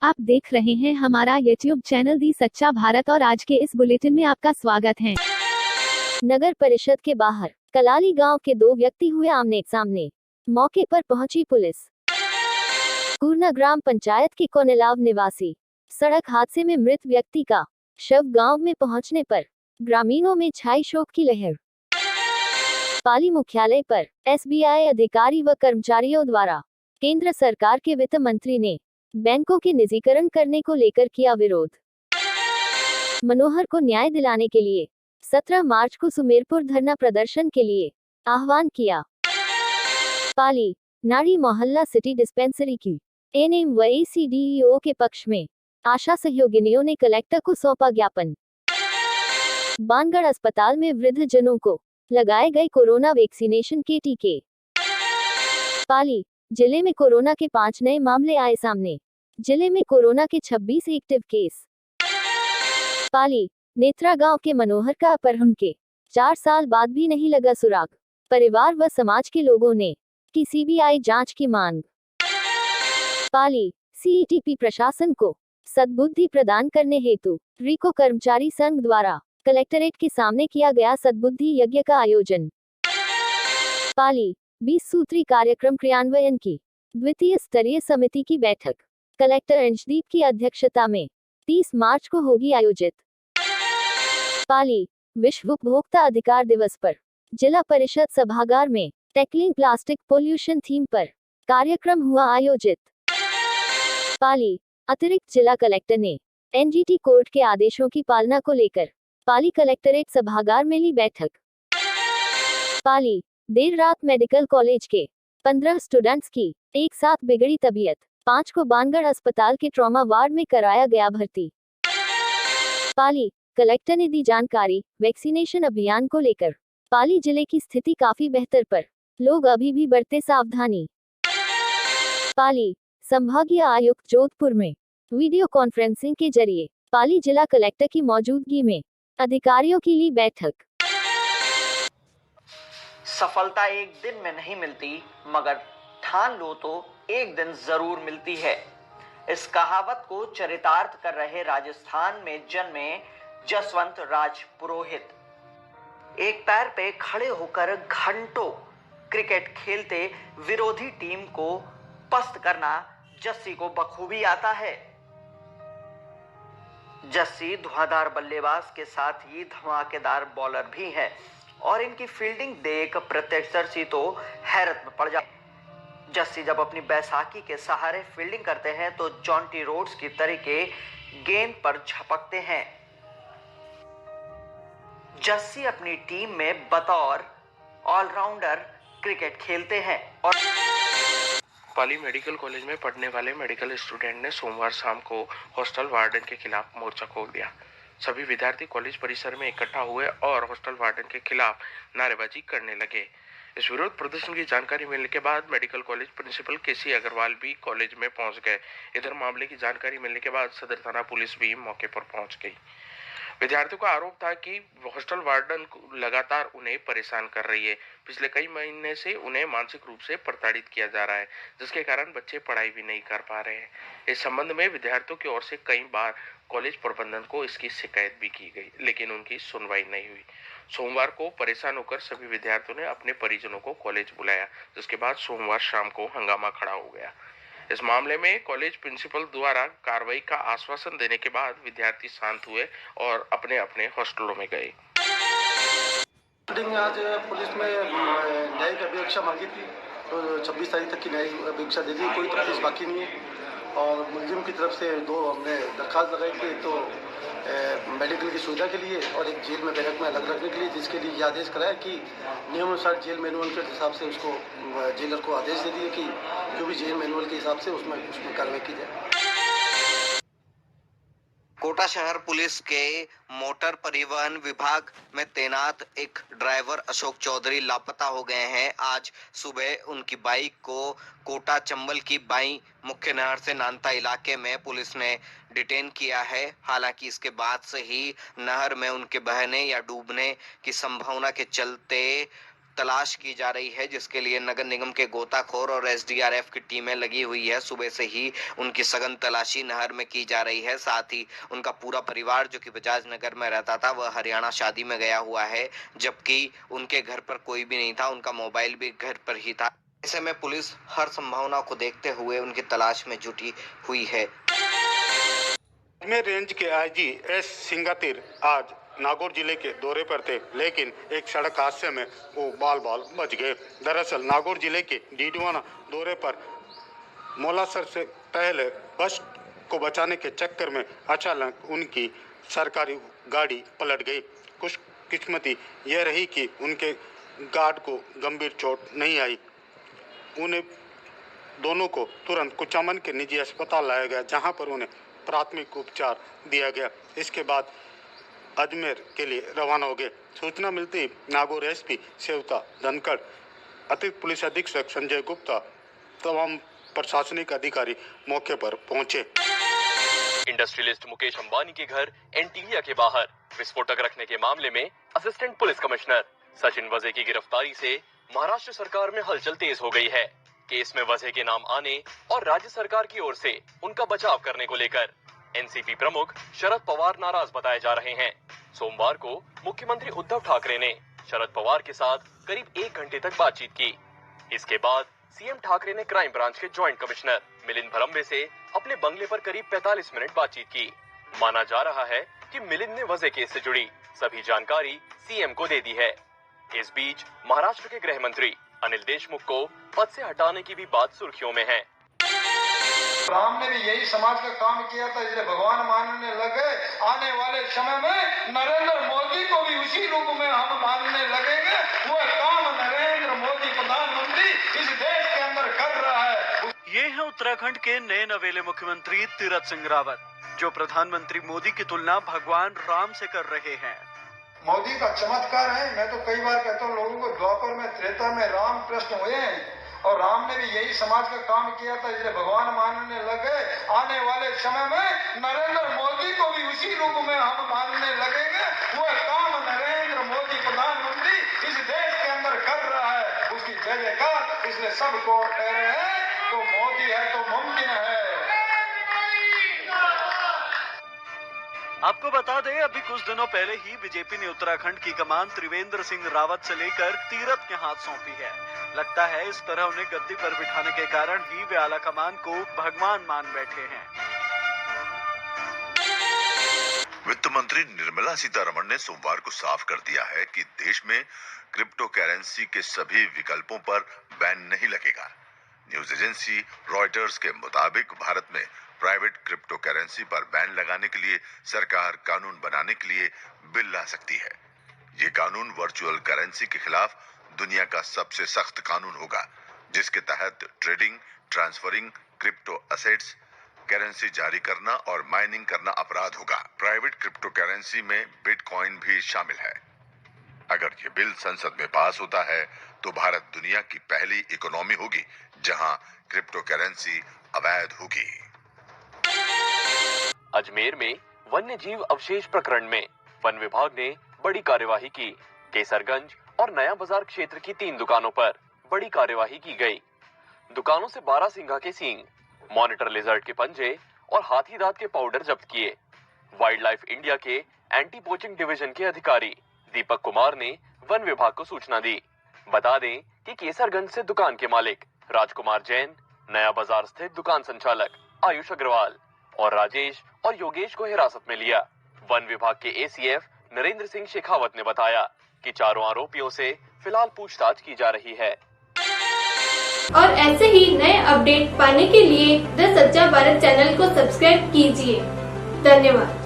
आप देख रहे हैं हमारा YouTube चैनल दी सच्चा भारत और आज के इस बुलेटिन में आपका स्वागत है। नगर परिषद के बाहर कलाली गांव के दो व्यक्ति हुए आमने सामने। मौके पर पहुंची पुलिस। कूरना ग्राम पंचायत के कोनेलाव निवासी सड़क हादसे में मृत व्यक्ति का शव गांव में पहुंचने पर ग्रामीणों में छाई शोक की लहर। पाली मुख्यालय पर SBI अधिकारी व कर्मचारियों द्वारा केंद्र सरकार के वित्त मंत्री ने बैंकों के निजीकरण करने को लेकर किया विरोध। मनोहर को न्याय दिलाने के लिए 17 मार्च को सुमेरपुर धरना प्रदर्शन के लिए आह्वान किया। पाली नाड़ी मोहल्ला सिटी डिस्पेंसरी की एनएम व ACDEO के पक्ष में आशा सहयोगिनियों ने कलेक्टर को सौंपा ज्ञापन। बानगढ़ अस्पताल में वृद्धजनों को लगाए गए कोरोना वैक्सीनेशन के टीके। पाली जिले में कोरोना के 5 नए मामले आए सामने। जिले में कोरोना के 26 एक्टिव केस। पाली नेत्रा गांव के मनोहर का अपहरण के 4 साल बाद भी नहीं लगा सुराग। परिवार व समाज के लोगों ने की CBI जांच की मांग। पाली CETP प्रशासन को सद्बुद्धि प्रदान करने हेतु रिको कर्मचारी संघ द्वारा कलेक्टरेट के सामने किया गया सद्बुद्धि यज्ञ का आयोजन। पाली 20 सूत्री कार्यक्रम क्रियान्वयन की द्वितीय स्तरीय समिति की बैठक कलेक्टर अंशदीप की अध्यक्षता में 30 मार्च को होगी आयोजित। पाली विश्व उपभोक्ता अधिकार दिवस पर जिला परिषद सभागार में टैकलिंग प्लास्टिक पोल्यूशन थीम पर कार्यक्रम हुआ आयोजित। पाली अतिरिक्त जिला कलेक्टर ने NGT कोर्ट के आदेशों की पालना को लेकर पाली कलेक्टरेट सभागार में ली बैठक। पाली देर रात मेडिकल कॉलेज के 15 स्टूडेंट्स की एक साथ बिगड़ी तबीयत। 5 को बानगढ़ अस्पताल के ट्रॉमा वार्ड में कराया गया भर्ती। पाली कलेक्टर ने दी जानकारी वैक्सीनेशन अभियान को लेकर। पाली जिले की स्थिति काफी बेहतर पर लोग अभी भी बरते सावधानी। पाली संभागीय आयुक्त जोधपुर में वीडियो कॉन्फ्रेंसिंग के जरिए पाली जिला कलेक्टर की मौजूदगी में अधिकारियों की ली बैठक। सफलता एक दिन में नहीं मिलती, मगर ठान लो तो एक दिन जरूर मिलती है। इस कहावत को चरितार्थ कर रहे राजस्थान में जन्मे जसवंत राज पुरोहित एक पैर पे खड़े होकर घंटों क्रिकेट खेलते विरोधी टीम को पस्त करना जस्सी को बखूबी आता है। जस्सी धुआंधार बल्लेबाज के साथ ही धमाकेदार बॉलर भी है और इनकी फील्डिंग देख प्रत्यक्षदर्शी तो हैरत में पड़ जाते। जस्सी जब अपनी बैसाखी के सहारे फील्डिंग करते हैं तो जॉन्टी रोड्स की तरीके गेंद पर झपकते हैं। जस्सी अपनी टीम में बतौर ऑलराउंडर क्रिकेट खेलते हैं और पाली मेडिकल कॉलेज में पढ़ने वाले मेडिकल स्टूडेंट ने सोमवार शाम को हॉस्टल वार्डन के खिलाफ मोर्चा खोल दिया। सभी विद्यार्थी कॉलेज परिसर में इकट्ठा हुए और हॉस्टल वार्डन के खिलाफ नारेबाजी करने लगे। इस विरोध प्रदर्शन की जानकारी मिलने के बाद medical college principal KC Agarwal भी कॉलेज में पहुंच गए। इधर मामले की जानकारी मिलने के बाद सदर थाना पुलिस भी मौके पर पहुंच गई। विद्यार्थियों का आरोप था कि हॉस्टल वार्डन लगातार उन्हें परेशान कर रही है। पिछले कई महीने से उन्हें मानसिक रूप से प्रताड़ित किया जा रहा है, जिसके कारण बच्चे पढ़ाई भी नहीं कर पा रहे हैं। इस संबंध में विद्यार्थियों की ओर से कई बार कॉलेज प्रबंधन को इसकी शिकायत भी की गई, लेकिन उनकी सुनवाई नहीं हुई। सोमवार को परेशान होकर सभी विद्यार्थियों ने अपने परिजनों को कॉलेज बुलाया, जिसके बाद सोमवार शाम को हंगामा खड़ा हो गया। इस मामले में कॉलेज प्रिंसिपल द्वारा कार्रवाई का आश्वासन देने के बाद विद्यार्थी शांत हुए और अपने अपने हॉस्टलों में गए। आज पुलिस में न्यायिक अभिरक्षा मांगी थी, तो 26 तारीख तक की न्यायिक अभिरक्षा दे दी। कोई तफ्तीश बाकी नहीं है और मुलजिम की तरफ से 2 हमने दरख्वास्त लगाई थी, तो मेडिकल की सुविधा के लिए और एक जेल में बैरक में अलग रखने के लिए, जिसके लिए ये आदेश कराया कि नियमानुसार जेल मैनुअल के हिसाब से उसको जेलर को आदेश दे दिए कि जो भी जेल मैनुअल के हिसाब से उसमें कार्रवाई की जाए। कोटा शहर पुलिस के मोटर परिवहन विभाग में तैनात एक ड्राइवर अशोक चौधरी लापता हो गए हैं। आज सुबह उनकी बाइक को कोटा चंबल की बाई मुख्य नहर से नानता इलाके में पुलिस ने डिटेन किया है। हालांकि इसके बाद से ही नहर में उनके बहने या डूबने की संभावना के चलते तलाश की जा रही है, जिसके लिए नगर निगम के गोताखोर और एसडीआरएफ की टीमें लगी हुई है। सुबह से ही उनकी सघन तलाशी नहर में की जा रही है। साथ ही उनका पूरा परिवार जो कि बजाज नगर में रहता था, वह हरियाणा शादी में गया हुआ है, जबकि उनके घर पर कोई भी नहीं था, उनका मोबाइल भी घर पर ही था। ऐसे में पुलिस हर संभावना को देखते हुए उनकी तलाश में जुटी हुई है। अजमेर रेंज के आईजी एस सिंगातिर आज नागौर जिले के दौरे पर थे, लेकिन एक सड़क हादसे में वो बाल बच गए। दरअसल नागौर जिले के डीडवाना दौरे पर मोलासर से पहले बस को बचाने के चक्कर में अचानक उनकी सरकारी गाड़ी पलट गई। खुशकिस्मती यह रही कि उनके गार्ड को गंभीर चोट नहीं आई। उन्हें दोनों को तुरंत कुचामन के निजी अस्पताल लाया गया, जहां पर उन्हें प्राथमिक उपचार दिया गया। इसके बाद अजमेर के लिए रवाना हो गए। सूचना मिलती ही नागौर एसपी सेवता धनखड़, अतिरिक्त पुलिस अधीक्षक संजय गुप्ता, तमाम प्रशासनिक अधिकारी मौके पर पहुंचे। इंडस्ट्रियलिस्ट मुकेश अंबानी के घर एंटीलिया के बाहर विस्फोटक रखने के मामले में असिस्टेंट पुलिस कमिश्नर सचिन वजे की गिरफ्तारी से महाराष्ट्र सरकार में हलचल तेज हो गई है। केस में वजे के नाम आने और राज्य सरकार की ओर से उनका बचाव करने को लेकर एनसीपी प्रमुख शरद पवार नाराज बताए जा रहे हैं। सोमवार को मुख्यमंत्री उद्धव ठाकरे ने शरद पवार के साथ करीब 1 घंटे तक बातचीत की। इसके बाद सीएम ठाकरे ने क्राइम ब्रांच के ज्वाइंट कमिश्नर मिलिंद भरंबे से अपने बंगले पर करीब 45 मिनट बातचीत की। माना जा रहा है कि मिलिंद ने वजे केस से जुड़ी सभी जानकारी सीएम को दे दी है। इस बीच महाराष्ट्र के गृह मंत्री अनिल देशमुख को पद से हटाने की भी बात सुर्खियों में है। राम ने भी यही समाज का काम किया था, इसलिए भगवान मानने लगे। आने वाले समय में नरेंद्र मोदी को भी उसी रूप में हम मानने लगेंगे। वो काम नरेंद्र मोदी प्रधानमंत्री इस देश के अंदर कर रहा है। ये है उत्तराखंड के नए नवेले मुख्यमंत्री तीरथ सिंह रावत, जो प्रधानमंत्री मोदी की तुलना भगवान राम से कर रहे हैं। मोदी का चमत्कार है। मैं तो कई बार कहता हूँ लोगों को, द्वापर में त्रेता में राम कृष्ण हुए हैं और राम ने भी यही समाज का काम किया था, इसलिए भगवान मानने लगे। आने वाले समय में नरेंद्र मोदी को भी उसी रूप में हम मानने लगेंगे। वो काम नरेंद्र मोदी प्रधानमंत्री इस देश के अंदर कर रहा है, उसकी जय जयकार। इसलिए सबको कह रहे हैं तो मोदी है तो मुमकिन है। आपको बता दें, अभी कुछ दिनों पहले ही बीजेपी ने उत्तराखंड की कमान त्रिवेंद्र सिंह रावत से लेकर तीरथ के हाथ सौंपी है। लगता है इस तरह उन्हें गद्दी पर बिठाने के कारण ही वे आला कमान को भगवान मान बैठे हैं। वित्त मंत्री निर्मला सीतारमण ने सोमवार को साफ कर दिया है कि देश में क्रिप्टो करेंसी के सभी विकल्पों पर बैन नहीं लगेगा। न्यूज एजेंसी रॉयटर्स के मुताबिक भारत में प्राइवेट क्रिप्टो करेंसी पर बैन लगाने के लिए सरकार कानून बनाने के लिए बिल ला सकती है। ये कानून वर्चुअल करेंसी के खिलाफ दुनिया का सबसे सख्त कानून होगा, जिसके तहत trading, transferring crypto assets, currency जारी करना और माइनिंग करना अपराध होगा। प्राइवेट क्रिप्टो करेंसी में बिटकॉइन भी शामिल है। अगर ये बिल संसद में पास होता है तो भारत दुनिया की पहली इकोनॉमी होगी जहां क्रिप्टो करेंसी अवैध होगी। अजमेर में वन्य जीव अवशेष प्रकरण में वन विभाग ने बड़ी कार्यवाही की। केसरगंज और नया बाजार क्षेत्र की 3 दुकानों पर बड़ी कार्यवाही की गई। दुकानों से 12 सिंघा के सींग, मॉनिटर लिजर्ड के पंजे और हाथी दांत के पाउडर जब्त किए। वाइल्ड लाइफ इंडिया के एंटी पोचिंग डिवीजन के अधिकारी दीपक कुमार ने वन विभाग को सूचना दी। बता दें कि केसरगंज से दुकान के मालिक राजकुमार जैन, नया बाजार स्थित दुकान संचालक आयुष अग्रवाल और राजेश और योगेश को हिरासत में लिया। वन विभाग के एसीएफ नरेंद्र सिंह शेखावत ने बताया कि चारों आरोपियों से फिलहाल पूछताछ की जा रही है। और ऐसे ही नए अपडेट पाने के लिए द सच्चा भारत चैनल को सब्सक्राइब कीजिए। धन्यवाद।